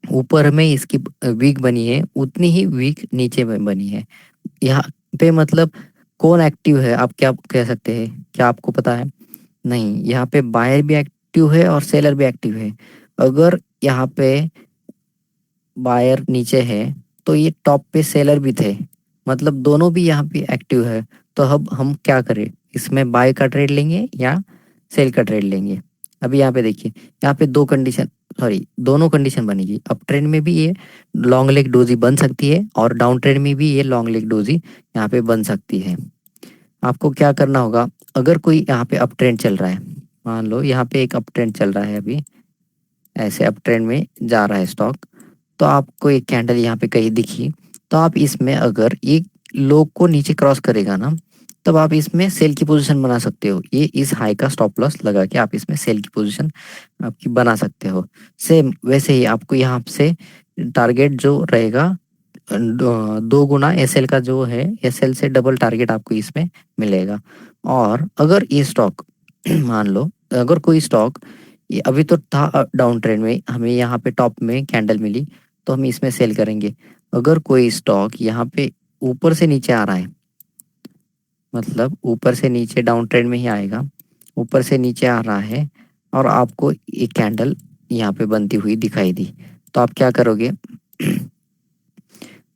ऊपर में इसकी वीक बनी है उतनी ही वीक नीचे में बनी है। यहाँ पे मतलब कौन एक्टिव है आप क्या कह सकते हैं, क्या आपको पता है? नहीं, यहाँ पे बायर भी एक्टिव है और सेलर भी एक्टिव है। अगर यहाँ पे बायर नीचे है तो ये टॉप पे सेलर भी थे, मतलब दोनों भी यहाँ पे एक्टिव है। तो अब हम क्या करें, इसमें बाय का ट्रेड लेंगे या सेल का ट्रेड लेंगे? अभी यहाँ पे देखिए, यहाँ पे दोनों कंडीशन बनेगी। अप ट्रेंड में भी ये लॉन्ग लेग डोजी बन सकती है और डाउन ट्रेंड में भी ये लॉन्ग लेग डोजी यहाँ पे बन सकती है। आपको क्या करना होगा, अगर कोई यहाँ पे अप ट्रेंड चल रहा है, मान लो यहाँ पे एक अप ट्रेंड चल रहा है, अभी ऐसे अप ट्रेंड में जा रहा है स्टॉक, तो आपको एक कैंडल यहाँ पे कहीं दिखी, तो आप इसमें अगर एक लो को नीचे क्रॉस करेगा ना, तब आप इसमें सेल की पोजीशन बना सकते हो। ये इस हाई का स्टॉप लॉस लगा के आप इसमें सेल की पोजीशन आपकी बना सकते हो। सेम वैसे ही आपको यहाँ से टारगेट जो रहेगा 2 गुना एसएल का जो है, एसएल से डबल टारगेट आपको इसमें मिलेगा। और अगर ये स्टॉक मान लो अगर कोई स्टॉक, ये अभी तो था डाउन ट्रेंड में, हमें यहाँ पे टॉप में कैंडल मिली तो हम इसमें सेल करेंगे। अगर कोई स्टॉक यहाँ पे ऊपर से नीचे आ रहा है, मतलब ऊपर से नीचे डाउन ट्रेंड में ही आएगा, ऊपर से नीचे आ रहा है और आपको एक कैंडल यहाँ पे बनती हुई दिखाई दी, तो आप क्या करोगे?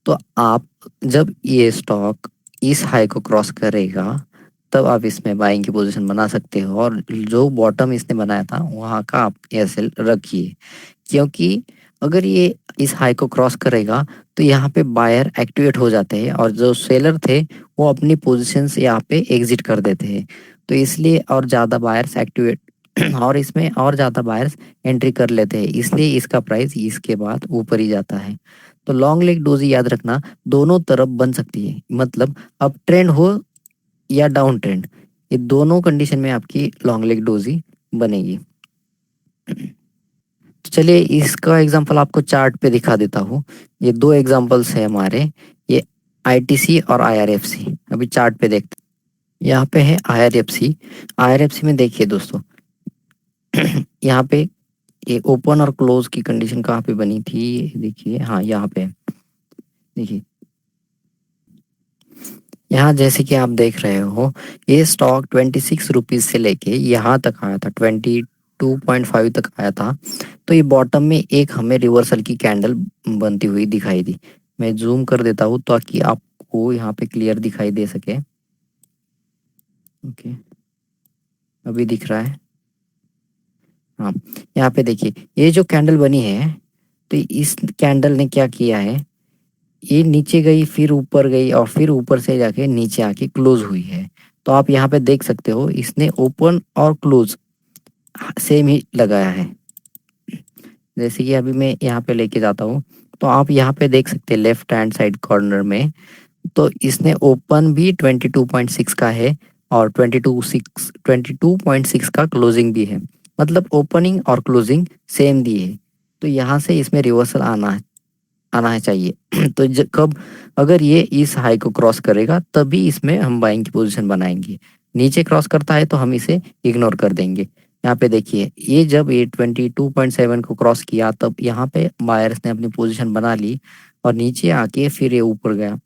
तो आप जब ये स्टॉक इस हाई को क्रॉस करेगा तब आप इसमें बाइंग की पोजीशन बना सकते हो, और जो बॉटम इसने बनाया था वहाँ का आप एसएल रखिए, क्योंकि अगर ये इस हाई को क्रॉस करेगा तो यहाँ पे बायर एक्टिवेट हो जाते हैं और जो सेलर थे वो अपनी पोजीशन से यहाँ पे एग्जिट कर देते हैं। तो इसलिए और ज़्यादा बायर्स एक्टिवेट और इसमें और ज़्यादा बायर्स एंट्री कर लेते हैं, इसलिए इसका प्राइस इसके बाद ऊपर ही जाता है। तो लॉन्ग लेग डोजी याद रखना, दोनों तरफ बन सकती है, मतलब अप ट्रेंड हो या डाउन ट्रेंड, ये दोनों कंडीशन में आपकी लॉन्ग लेग डोजी बनेगी। तो चलिए इसका एग्जांपल आपको चार्ट पे दिखा देता हूँ। ये 2 एग्जांपल्स है हमारे, ये आईटीसी और आईआरएफसी। अभी चार्ट पे देखते हैं। यहाँ पे है आईआरएफसी। आईआरएफसी में देखिए दोस्तों, यहाँ पे ये ओपन और क्लोज की कंडीशन कहाँ पे बनी थी, देखिए हाँ यहाँ पे देखिए, यहाँ जैसे कि आप देख रहे हो, ये स्टॉक 26 रुपीज़ से लेके यहाँ तक आया था, 22.5 तक आया था। तो ये बॉटम में एक हमें रिवर्सल की कैंडल बनती हुई दिखाई दी। मैं जूम कर देता हूँ ताकि आपको यहाँ पे क्लियर दिखाई दे सके। ओके, अभी दिख रहा है। हाँ, यहाँ पे देखिए ये जो कैंडल बनी है, तो इस कैंडल ने क्या किया है, ये नीचे गई, फिर ऊपर गई और फिर ऊपर से जाके नीचे आके क्लोज हुई है। तो आप यहाँ पे देख सकते हो, इसने ओपन और क्लोज सेम ही लगाया है। जैसे कि अभी मैं यहाँ पे लेके जाता हूँ, तो आप यहाँ पे देख सकते हैं लेफ्ट हैंड साइड कॉर्नर में, तो इसने ओपन भी 22.6 का है और 22.6 का क्लोजिंग भी है। मतलब ओपनिंग और क्लोजिंग सेम दी है। तो यहाँ से इसमें रिवर्सल आना है चाहिए। तो कब अगर ये इस हाई को क्रॉस करेगा तभी इसमें हम बाइंग की पोजीशन बनाएंगे। नीचे क्रॉस करता है तो हम इसे इग्नोर कर देंगे। यहाँ पे देखिए, ये जब ये 22.7 को क्रॉस किया तब यहाँ पे बायर्स ने अपनी पोजीशन बना ली और नीचे आके फिर ये ऊपर गया।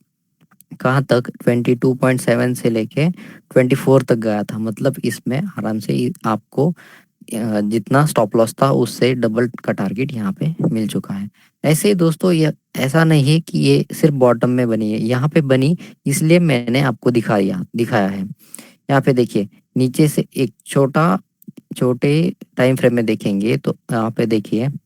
कहाँ तक? 22.7 से लेके 24 तक गया था। मतलब इसमें आराम से आपको जितना स्टॉप लॉस था उससे डबल का टारगेट यहाँ पे मिल चुका है। ऐसे ही दोस्तों, ये ऐसा नहीं है कि ये सिर्फ बॉटम में बनी है, यहाँ पे बनी इसलिए मैंने आपको दिखाया है। यहाँ पे देखिए, नीचे से एक छोटे टाइम फ्रेम में देखेंगे तो यहाँ पे देखिए, हम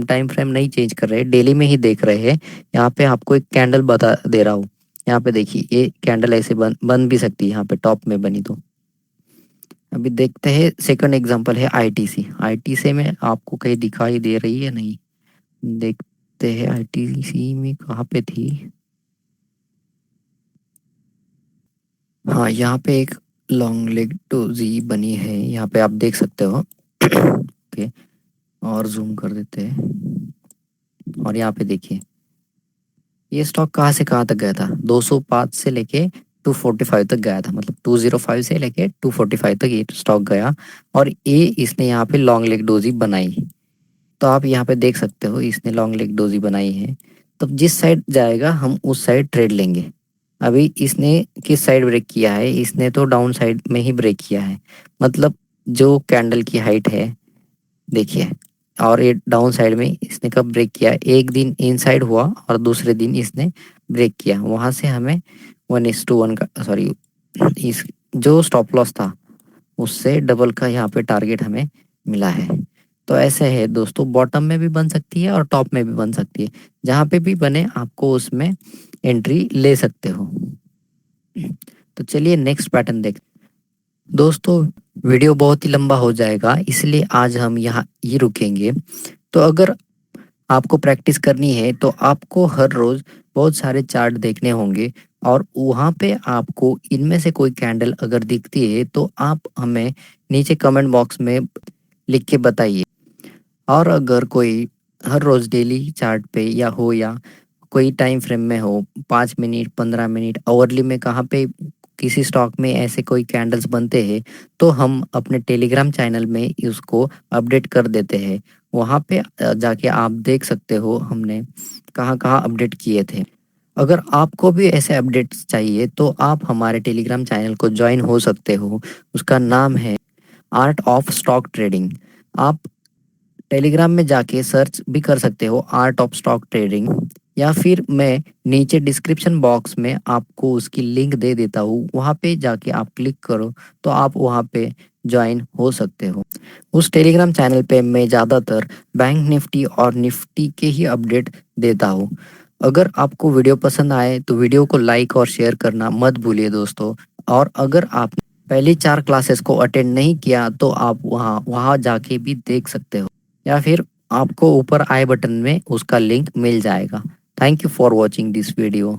टाइम फ्रेम नहीं चेंज कर रहे, डेली में ही देख रहे हैं। यहाँ पे आपको एक कैंडल बता दे रहा हूँ। यहाँ पे देखिए, ये कैंडल ऐसे बन भी सकती है यहाँ पे टॉप में बनी। तो अभी देखते हैं, सेकंड एग्जांपल है आईटीसी। आईटीसी में आपको कहीं दिखाई दे रही है? नहीं, देखते हैं आईटीसी में कहाँ पे थी। हाँ, यहाँ पे एक लॉन्ग लेग डोजी बनी है, यहाँ पे आप देख सकते हो। ओके, और जूम कर देते हैं और यहाँ पे देखिए, ये स्टॉक कहाँ से कहाँ तक गया था? 205 से लेके 245 तक गया था। मतलब 205 से लेके 245 तक ये स्टॉक गया और ये इसने यहाँ पे लॉन्ग लेग डोजी बनाई। तो आप यहाँ पे देख सकते हो, इसने लॉन्ग लेग डोजी बनाई है। तो जिस साइड जाएगा हम उस साइड ट्रेड लेंगे। अभी इसने किस साइड ब्रेक किया है? इसने तो डाउन साइड में ही ब्रेक किया है। मतलब जो कैंडल की हाइट है देखिए, और ये डाउन साइड में इसने कब ब्रेक किया? एक दिन इनसाइड हुआ और दूसरे दिन इसने ब्रेक किया। वहां से हमें 1:1 का, सॉरी, इस जो स्टॉप लॉस था उससे डबल का यहाँ पे टारगेट हमें मिला है। तो ऐसे है दोस्तों, बॉटम में भी बन सकती है और टॉप में भी बन सकती है। जहाँ पे भी बने आपको उसमें एंट्री ले सकते हो। तो चलिए नेक्स्ट पैटर्न देख। दोस्तों, वीडियो बहुत ही लंबा हो जाएगा इसलिए आज हम यहाँ ही रुकेंगे। तो अगर आपको प्रैक्टिस करनी है तो आपको हर रोज बहुत सारे चार्ट देखने होंगे और वहाँ पे आपको इनमें से कोई कैंडल अगर दिखती है तो आप हमें नीचे कमेंट बॉक्स में लिख के बताइए। और अगर कोई हर रोज डेली चार्ट पे या कोई टाइम फ्रेम में हो, 5 मिनट, 15 मिनट, आवरली में कहाँ पे किसी स्टॉक में ऐसे कोई कैंडल्स बनते हैं तो हम अपने टेलीग्राम चैनल में उसको अपडेट कर देते हैं। वहाँ पे जाके आप देख सकते हो हमने कहाँ कहाँ अपडेट किए थे। अगर आपको भी ऐसे अपडेट्स चाहिए तो आप हमारे टेलीग्राम चैनल को ज्वाइन हो सकते हो। उसका नाम है आर्ट ऑफ स्टॉक ट्रेडिंग। आप टेलीग्राम में जाके सर्च भी कर सकते हो आर्ट ऑफ स्टॉक ट्रेडिंग, या फिर मैं नीचे डिस्क्रिप्शन बॉक्स में आपको उसकी लिंक दे देता हूँ। वहाँ पे जाके आप क्लिक करो तो आप वहाँ पे ज्वाइन हो सकते हो। उस टेलीग्राम चैनल पे मैं ज़्यादातर बैंक निफ्टी और निफ्टी के ही अपडेट देता हूँ। अगर आपको वीडियो पसंद आए तो वीडियो को लाइक और शेयर करना मत भूलिए दोस्तों। और अगर आप पहली 4 क्लासेस को अटेंड नहीं किया तो आप वहाँ वहाँ जाके भी देख सकते हो, या फिर आपको ऊपर आई बटन में उसका लिंक मिल जाएगा। Thank you for watching this video.